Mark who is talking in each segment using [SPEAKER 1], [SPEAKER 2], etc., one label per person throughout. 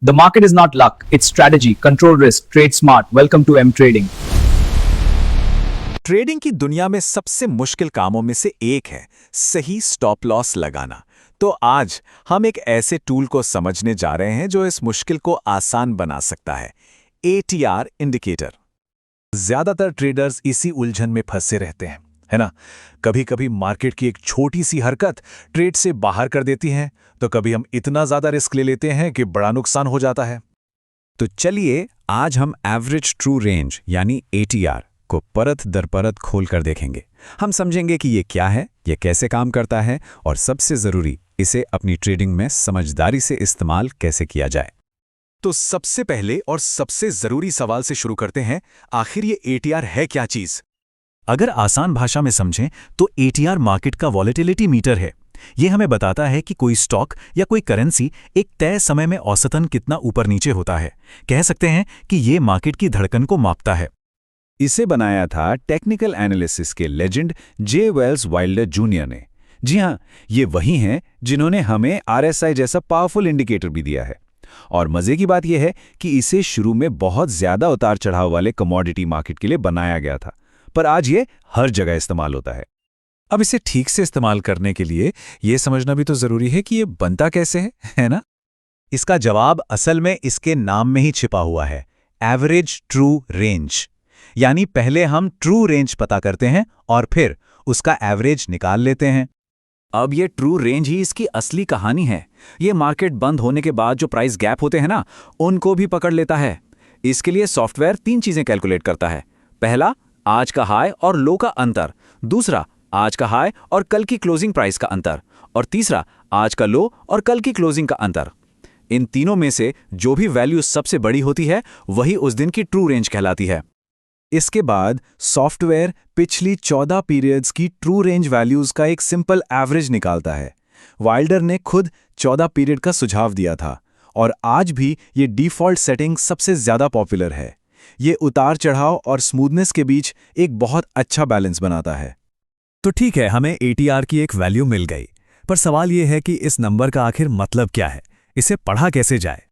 [SPEAKER 1] The market is not luck, it's strategy. Control risk, trade smart. Welcome to M Trading.
[SPEAKER 2] Trading की दुनिया में सबसे मुश्किल कामों में से एक है सही स्टॉप लॉस लगाना। तो आज हम एक ऐसे टूल को समझने जा रहे हैं जो इस मुश्किल को आसान बना सकता है, ATR इंडिकेटर। ज्यादातर ट्रेडर्स इसी उलझन में फंसे रहते हैं, है ना। कभी कभी मार्केट की एक छोटी सी हरकत ट्रेड से बाहर कर देती है, तो कभी हम इतना ज्यादा रिस्क ले लेते हैं कि बड़ा नुकसान हो जाता है। तो चलिए आज हम एवरेज ट्रू रेंज यानी ATR को परत दर परत खोल कर देखेंगे। हम समझेंगे कि ये क्या है, ये कैसे काम करता है और सबसे जरूरी, इसे अपनी ट्रेडिंग में समझदारी से इस्तेमाल कैसे किया जाए। तो सबसे पहले और सबसे जरूरी सवाल से शुरू करते हैं, आखिर ये ATR है क्या चीज। अगर आसान भाषा में समझें तो ATR मार्केट का वॉलेटिलिटी मीटर है। ये हमें बताता है कि कोई स्टॉक या कोई करेंसी एक तय समय में औसतन कितना ऊपर नीचे होता है। कह सकते हैं कि ये मार्केट की धड़कन को मापता है। इसे बनाया था टेक्निकल एनालिसिस के लेजेंड जे वेल्स वाइल्डर जूनियर ने। जी हाँ, ये वही हैं जिन्होंने हमें RSI जैसा पावरफुल इंडिकेटर भी दिया है। और मजे की बात यह है कि इसे शुरू में बहुत ज्यादा उतार चढ़ाव वाले कमोडिटी मार्केट के लिए बनाया गया था, पर आज ये हर जगह इस्तेमाल होता है। अब इसे ठीक से इस्तेमाल करने के लिए ये समझना भी तो जरूरी है कि ये बनता कैसे है ना। इसका जवाब असल में इसके नाम में ही छिपा हुआ है, एवरेज ट्रू रेंज। यानी पहले हम ट्रू रेंज पता करते हैं और फिर उसका एवरेज निकाल लेते हैं। अब ये ट्रू रेंज ही इसकी असली कहानी है। ये मार्केट बंद होने के बाद जो प्राइस गैप होते हैं ना, उनको भी पकड़ लेता है। इसके लिए सॉफ्टवेयर 3 चीजें कैलकुलेट करता है। पहला, आज का हाई और लो का अंतर। दूसरा, आज का हाई और कल की क्लोजिंग प्राइस का अंतर। और तीसरा, आज का लो और कल की क्लोजिंग का अंतर। इन तीनों में से जो भी वैल्यू सबसे बड़ी होती है वही उस दिन की ट्रू रेंज कहलाती है। इसके बाद सॉफ्टवेयर पिछली 14 पीरियड्स की ट्रू रेंज वैल्यूज का एक सिंपल एवरेज निकालता है। वाइल्डर ने खुद 14 पीरियड का सुझाव दिया था और आज भी ये डिफ़ॉल्ट सेटिंग सबसे ज़्यादा पॉपुलर है। ये उतार चढ़ाव और स्मूथनेस के बीच एक बहुत अच्छा बैलेंस बनाता है। तो ठीक है, हमें ATR की एक वैल्यू मिल गई, पर सवाल ये है कि इस नंबर का आखिर मतलब क्या है, इसे पढ़ा कैसे जाए।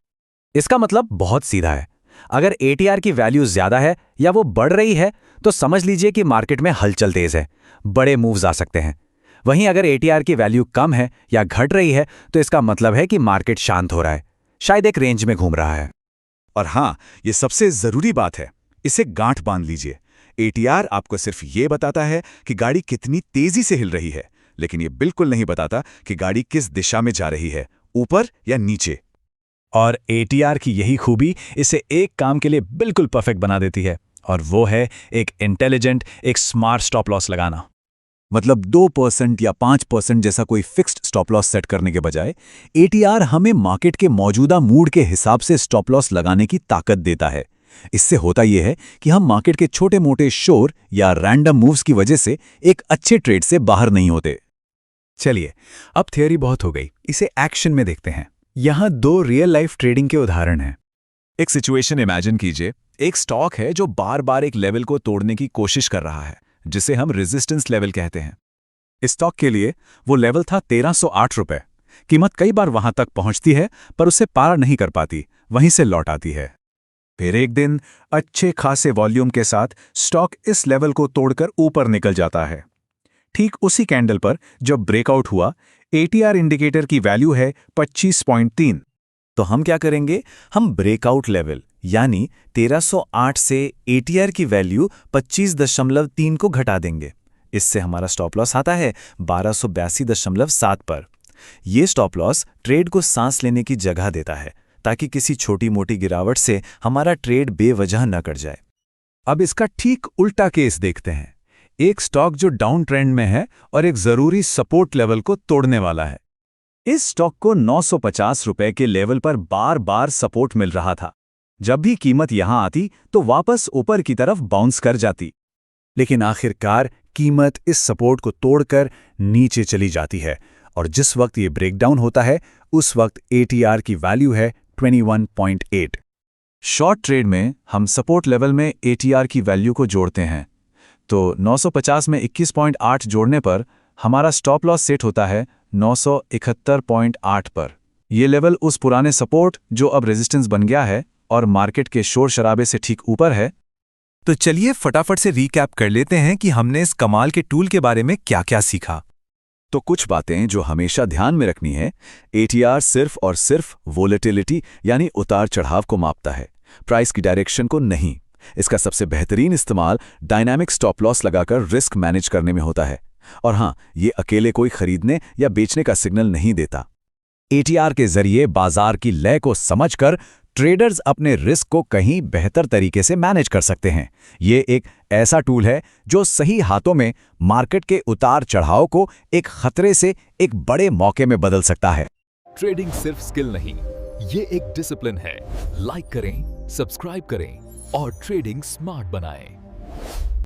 [SPEAKER 2] इसका मतलब बहुत सीधा है। अगर ATR की वैल्यू ज्यादा है या वो बढ़ रही है तो समझ लीजिए कि मार्केट में हलचल तेज है, बड़े मूव्स आ सकते हैं। वहीं अगर ATR की वैल्यू कम है या घट रही है तो इसका मतलब है कि मार्केट शांत हो रहा है, शायद एक रेंज में घूम रहा है। और हाँ, ये सबसे जरूरी बात है, इसे गांठ बांध लीजिए। ATR आपको सिर्फ ये बताता है कि गाड़ी कितनी तेजी से हिल रही है, लेकिन ये बिल्कुल नहीं बताता कि गाड़ी किस दिशा में जा रही है, ऊपर या नीचे। और ATR की यही खूबी इसे एक काम के लिए बिल्कुल परफेक्ट बना देती है, और वो है एक इंटेलिजेंट, एक स्मार्ट स्टॉप लॉस लगाना। मतलब 2% या 5% जैसा कोई फिक्स्ड स्टॉप लॉस सेट करने के बजाय ATR हमें मार्केट के मौजूदा मूड के हिसाब से स्टॉप लॉस लगाने की ताकत देता है। इससे होता यह है कि हम मार्केट के छोटे मोटे शोर या रैंडम मूव्स की वजह से एक अच्छे ट्रेड से बाहर नहीं होते। चलिए, अब थियोरी बहुत हो गई, इसे एक्शन में देखते हैं। यहाँ 2 रियल लाइफ ट्रेडिंग के उदाहरण हैं। एक सिचुएशन इमेजिन कीजिए, एक स्टॉक है जो बार बार एक लेवल को तोड़ने की कोशिश कर रहा है, जिसे हम रेजिस्टेंस लेवल कहते हैं। इस स्टॉक के लिए वो लेवल था 1308 रुपए। कीमत कई बार वहां तक पहुंचती है पर उसे पार नहीं कर पाती, वहीं से लौट आती है। फिर एक दिन अच्छे खासे वॉल्यूम के साथ स्टॉक इस लेवल को तोड़कर ऊपर निकल जाता है। ठीक उसी कैंडल पर जब ब्रेकआउट हुआ, ATR इंडिकेटर की वैल्यू है 25.3। तो हम क्या करेंगे, हम ब्रेकआउट लेवल यानी 1308 से ATR की वैल्यू 25.3 को घटा देंगे। इससे हमारा स्टॉप लॉस आता है 1282.7 पर। यह स्टॉप लॉस ट्रेड को सांस लेने की जगह देता है, ताकि किसी छोटी मोटी गिरावट से हमारा ट्रेड बेवजह न कट जाए। अब इसका ठीक उल्टा केस देखते हैं। एक स्टॉक जो डाउन ट्रेंड में है और एक जरूरी सपोर्ट लेवल को तोड़ने वाला है। इस स्टॉक को 950 रुपए के लेवल पर बार बार सपोर्ट मिल रहा था। जब भी कीमत यहां आती तो वापस ऊपर की तरफ बाउंस कर जाती, लेकिन आखिरकार कीमत इस सपोर्ट को तोड़कर नीचे चली जाती है, और जिस वक्त ये ब्रेकडाउन होता है उस वक्त ATR की वैल्यू है 21.8। शॉर्ट ट्रेड में हम सपोर्ट लेवल में ATR की वैल्यू को जोड़ते हैं, तो 950 में 21.8 जोड़ने पर हमारा स्टॉप लॉस सेट होता है 971.8 पर। ये लेवल उस पुराने सपोर्ट जो अब रेजिस्टेंस बन गया है और मार्केट के शोर शराबे से ठीक ऊपर है।
[SPEAKER 3] तो चलिए फटाफट से रीकैप कर लेते हैं कि हमने इस कमाल के टूल के बारे में क्या-क्या सीखा।
[SPEAKER 2] तो कुछ बातें जो हमेशा ध्यान में रखनी है। ATR सिर्फ और सिर्फ वोलेटिलिटी यानी उतार चढ़ाव को मापता है, प्राइस की डायरेक्शन को नहीं। इसका सबसे बेहतरीन इस्तेमाल डायनामिक स्टॉप लॉस लगाकर रिस्क मैनेज करने में होता है। और हाँ, ये अकेले कोई खरीदने या बेचने का सिग्नल नहीं देता। ATR के जरिए बाजार की लय को समझकर ट्रेडर्स अपने रिस्क को कहीं बेहतर तरीके से मैनेज कर सकते हैं। ये एक ऐसा टूल है जो सही हाथों में मार्केट के उतार चढ़ाव को एक खतरे से एक बड़े मौके में बदल सकता है।
[SPEAKER 4] ट्रेडिंग सिर्फ स्किल नहीं, ये एक डिसिप्लिन है। लाइक करें, सब्सक्राइब करें और ट्रेडिंग स्मार्ट बनाएं।